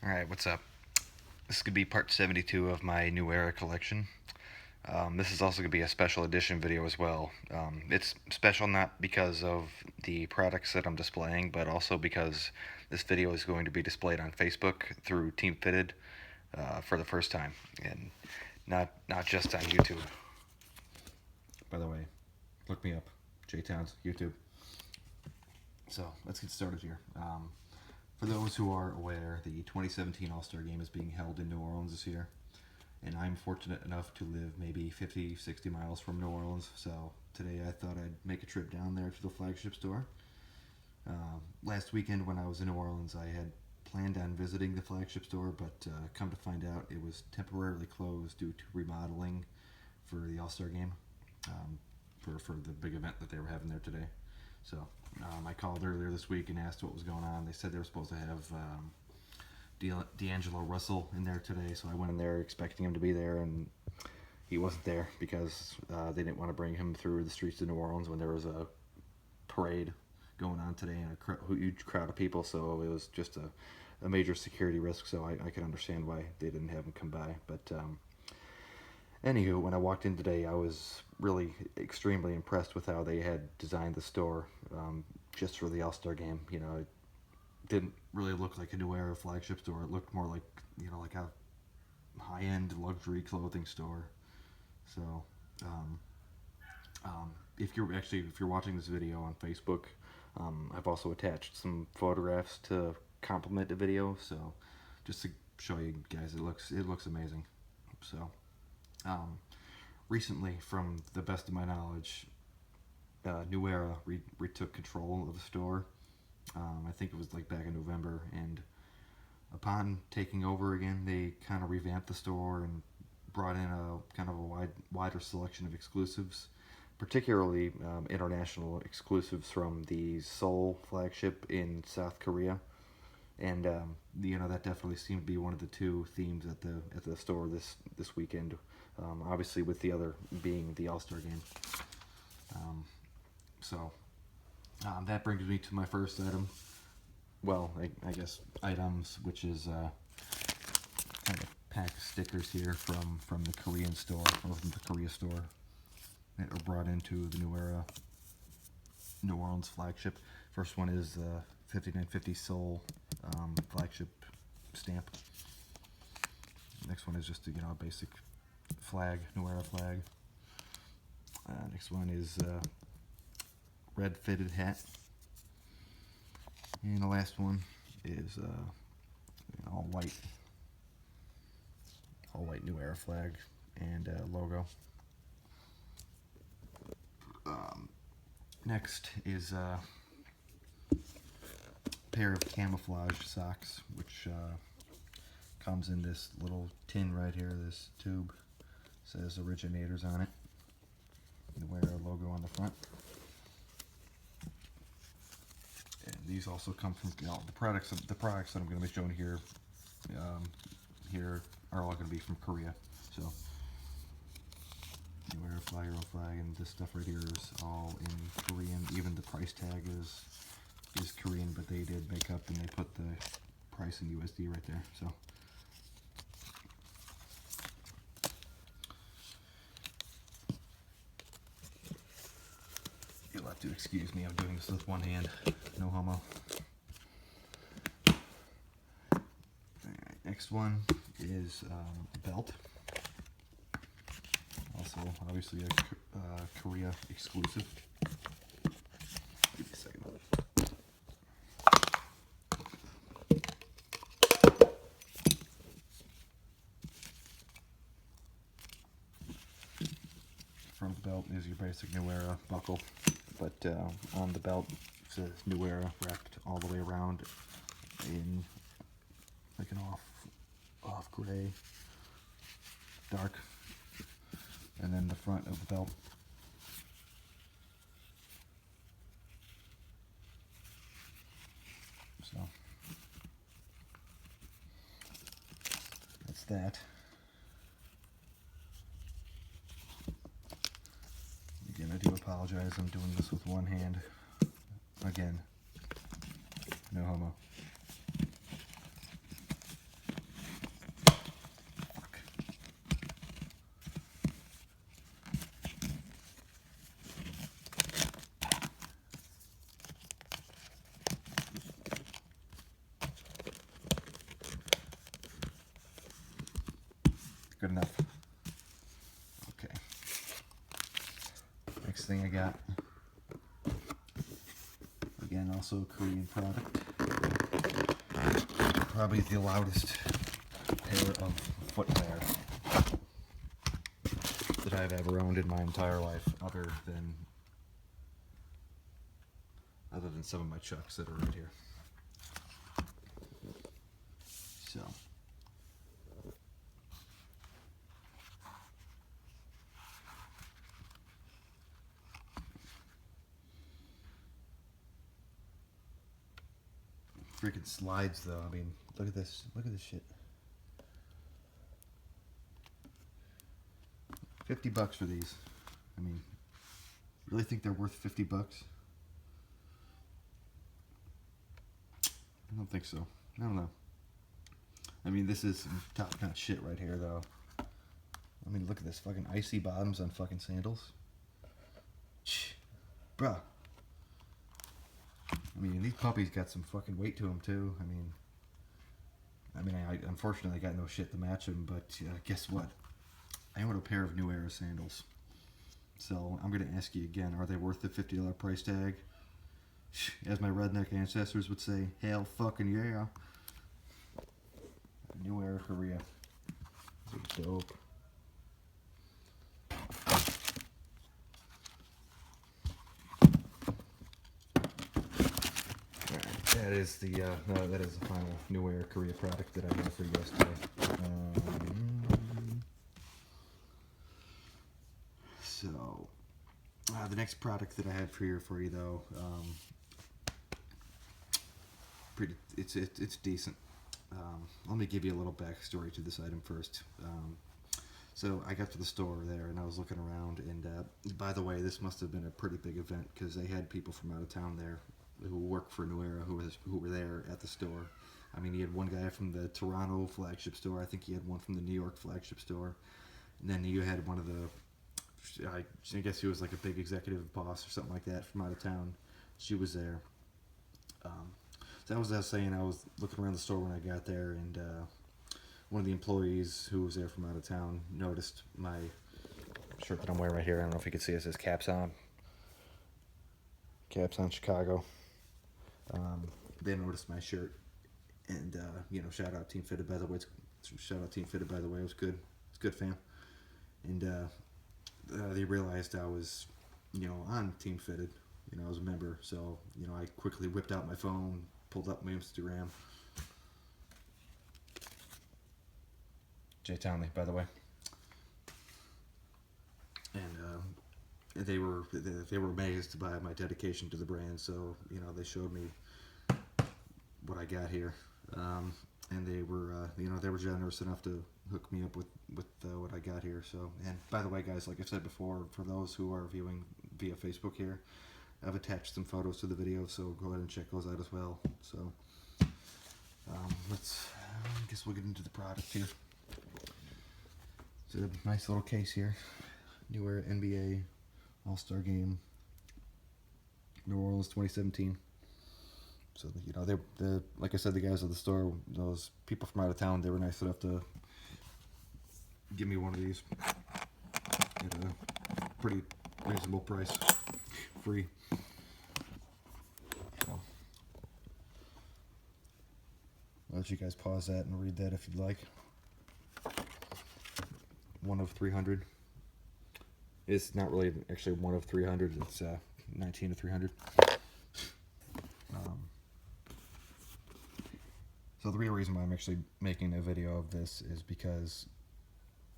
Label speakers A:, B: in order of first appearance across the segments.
A: Alright, what's up? This could be part 72 of my New Era collection. This is also going to be a special edition video as well. It's special not because of the products that I'm displaying, but also because this video is going to be displayed on Facebook through Team Fitted for the first time, and not just on YouTube. By the way, look me up, J-Towns, YouTube. So, let's get started here. For those who are aware, the 2017 All-Star Game is being held in New Orleans this year, and I'm fortunate enough to live maybe 50, 60 miles from New Orleans, so today I thought I'd make a trip down there to the Flagship Store. Last weekend when I was in New Orleans, I had planned on visiting the Flagship Store, but come to find out it was temporarily closed due to remodeling for the All-Star Game, for the big event that they were having there today. So I called earlier this week and asked what was going on. They said they were supposed to have D'Angelo Russell in there today, so I went in there expecting him to be there, and he wasn't there because they didn't want to bring him through the streets of New Orleans when there was a parade going on today and a huge crowd of people, so it was just a major security risk, so I can understand why they didn't have him come by. But anywho, when I walked in today, I was really extremely impressed with how they had designed the store just for the All-Star Game. You know, it didn't really look like a New Era Flagship Store. It looked more like, you know, like a high-end luxury clothing store. So, if you're watching this video on Facebook, I've also attached some photographs to complement the video. So, just to show you guys, it looks amazing. So. Recently, from the best of my knowledge, New Era retook control of the store. I think it was like back in November, and upon taking over again, they kind of revamped the store and brought in a kind of a wider selection of exclusives, particularly international exclusives from the Seoul flagship in South Korea. And you know, that definitely seemed to be one of the two themes at the store this weekend. Obviously, with the other being the All-Star Game. That brings me to my first item. Well, I guess items, which is kind of a pack of stickers here from the Korean store, or from the Korea store, that were brought into the New Era New Orleans flagship. First one is 5950 Seoul flagship stamp. Next one is just a basic flag, New Era flag. Next one is red fitted hat, and the last one is all white New Era flag and logo. Next is a pair of Camouflage Socks, which comes in this little tin right here. This tube says Originators on it. The New Era logo on the front. And these also come from the products that I'm going to be showing here. Here are all going to be from Korea. So New Era flag, Euro flag, and this stuff right here is all in Korean. Even the price tag is Korean, but they did make up and they put the price in USD right there. So. You'll have to excuse me, I'm doing this with one hand, no homo. Alright, next one is a belt. Also, obviously a Korea exclusive. Give me a second. Front of the belt is your basic New Era buckle. But on the belt, it says New Era wrapped all the way around in like an off gray, dark, and then the front of the belt. So that's that. Again, I do apologize, I'm doing this with one hand. Again, no homo. Good enough. Okay. Next thing I got, again, also a Korean product. Probably the loudest pair of footwear that I've ever owned in my entire life, other than some of my Chucks that are right here. So. Freaking slides though. I mean, look at this. Look at this shit. $50 for these. I mean, really think they're worth $50? I don't think so. I don't know. I mean, this is some top-notch shit right here, though. I mean, look at this. Fucking icy bottoms on fucking sandals. Bruh. I mean, these puppies got some fucking weight to them, too. I mean, I unfortunately got no shit to match them, but guess what? I own a pair of New Era sandals. So, I'm going to ask you again, are they worth the $50 price tag? As my redneck ancestors would say, hell fucking yeah. New Era Korea. These are dope. Alright, that is the final New Era Korea product that I have for you guys today. So, the next product that I had for you though, it's decent. Let me give you a little backstory to this item first. So I got to the store there and I was looking around, and by the way, this must have been a pretty big event because they had people from out of town there who work for New Era who were there at the store. I mean, he had one guy from the Toronto Flagship Store. I think he had one from the New York Flagship Store, and then you had one of the, I guess he was like a big executive boss or something like that from out of town. She was there. So as I was saying, I was looking around the store when I got there, and one of the employees who was there from out of town noticed my shirt that I'm wearing right here. I don't know if you can see it. It says Caps On. Caps On Chicago. They noticed my shirt, and shout out Team Fitted, by the way. Shout out Team Fitted, by the way. It was good. It's good, fam. And they realized I was, on Team Fitted. I was a member, so I quickly whipped out my phone, pulled up my Instagram. Jay Townley, by the way. And they were amazed by my dedication to the brand. So they showed me what I got here, and they were generous enough to hook me up with what I got here. So, and by the way, guys, like I said before, for those who are viewing via Facebook here, I've attached some photos to the video, so go ahead and check those out as well. So, I guess we'll get into the product here. It's a nice little case here. New Era NBA All-Star Game, New Orleans 2017. So, they like I said, the guys at the store, those people from out of town, they were nice enough to give me one of these at a pretty reasonable price, free. So, I'll let you guys pause that and read that if you'd like. One of 300. It's not really actually one of 300. It's 19 of 300. So the real reason why I'm actually making a video of this is because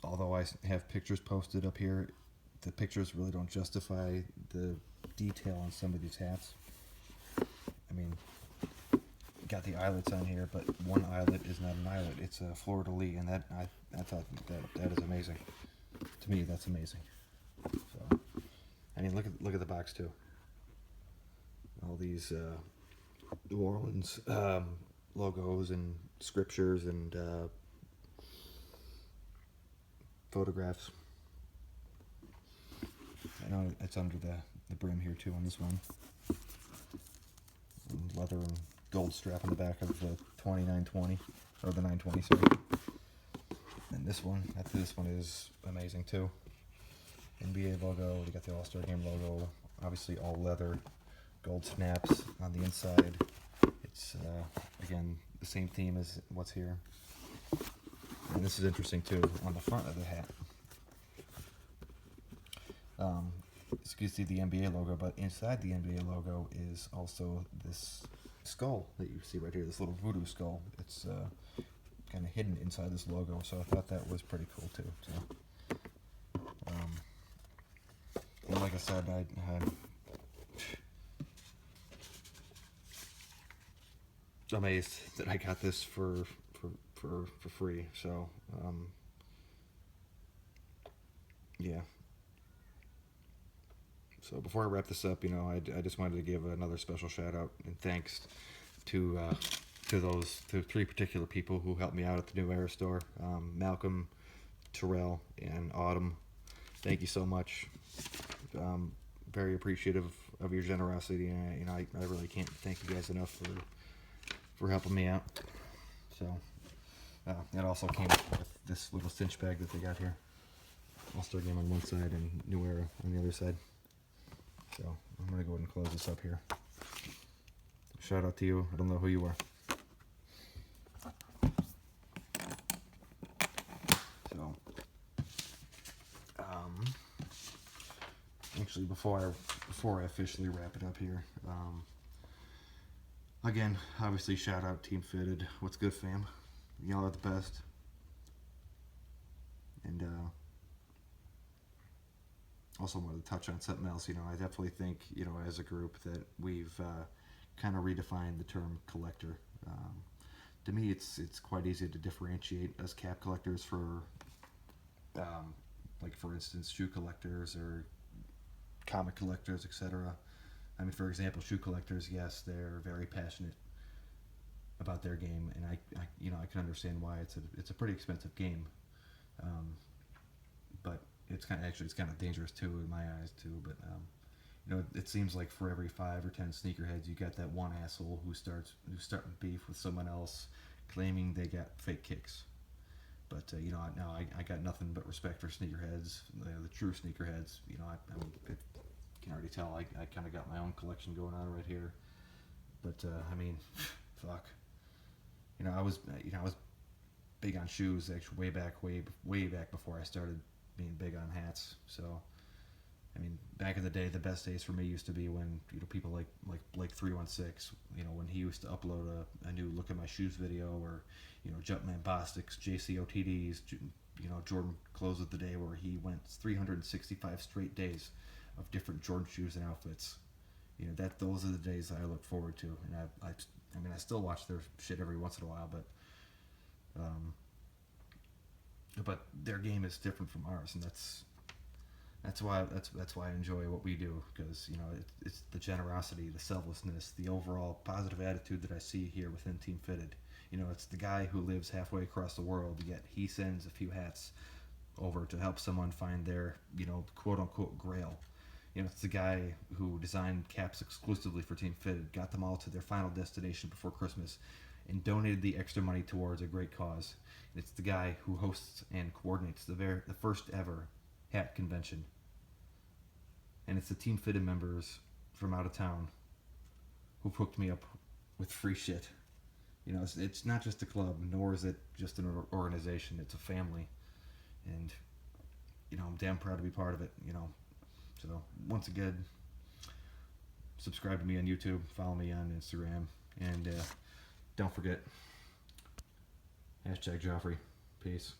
A: although I have pictures posted up here, the pictures really don't justify the detail on some of these hats. I mean, got the eyelets on here, but one eyelet is not an eyelet. It's a fleur-de-lis, and I thought that is amazing. To me, that's amazing. So, I mean, look at the box too. All these New Orleans logos and scriptures and photographs. I know it's under the brim here too on this one. And leather and gold strap on the back of the 2920, or the 920, sorry. And this one, I think this one is amazing too. NBA logo, we got the All-Star Game logo, obviously all leather, gold snaps on the inside. It's, again, the same theme as what's here. And this is interesting too, on the front of the hat. You can see the NBA logo, but inside the NBA logo is also this skull that you see right here, this little voodoo skull. It's kind of hidden inside this logo, so I thought that was pretty cool too. So, and like I said, I had amazed that I got this for free. So yeah. So before I wrap this up, I just wanted to give another special shout out and thanks to those three particular people who helped me out at the New Era store, Malcolm, Terrell, and Autumn. Thank you so much. Very appreciative of your generosity, and I really can't thank you guys enough for helping me out. So it also came with this little cinch bag that they got here. All-Star Game on one side and New Era on the other side. So I'm going to go ahead and close this up here. Shout out to you. I don't know who you are. So, actually, before I officially wrap it up here, again, obviously, shout out Team Fitted. What's good, fam? Y'all are the best. And also wanted to touch on something else. I definitely think, as a group that we've kind of redefined the term collector. To me, it's quite easy to differentiate as cap collectors for, like for instance, shoe collectors or comic collectors, etc. I mean, for example, shoe collectors, yes, they're very passionate about their game, and I can understand why it's a pretty expensive game, but it's kind of dangerous too in my eyes too. But it seems like for every 5 or 10 sneakerheads, you got that one asshole who's starting beef with someone else, claiming they got fake kicks. But now I got nothing but respect for sneakerheads, the true sneakerheads. I can already tell I kind of got my own collection going on right here. But I mean, fuck. I was big on shoes actually way back before I started being big on hats. So I mean, back in the day, the best days for me used to be when people like Blake 316, when he used to upload a new Look at My Shoes video, or Jumpman Bostick's JCOTDs, Jordan Clothes of the Day, where he went 365 straight days of different Jordan shoes and outfits. Those are the days I look forward to, and I still watch their shit every once in a while, but their game is different from ours, and that's why I enjoy what we do, because it's the generosity, the selflessness, the overall positive attitude that I see here within Team Fitted. It's the guy who lives halfway across the world, yet he sends a few hats over to help someone find their quote unquote grail. It's the guy who designed caps exclusively for Team Fitted, got them all to their final destination before Christmas, and donated the extra money towards a great cause. It's the guy who hosts and coordinates the first ever hat convention. And it's the Team Fitted members from out of town who've hooked me up with free shit. It's not just a club, nor is it just an organization. It's a family, and I'm damn proud to be part of it. So once again, subscribe to me on YouTube, follow me on Instagram, and don't forget #Joffrey. Peace.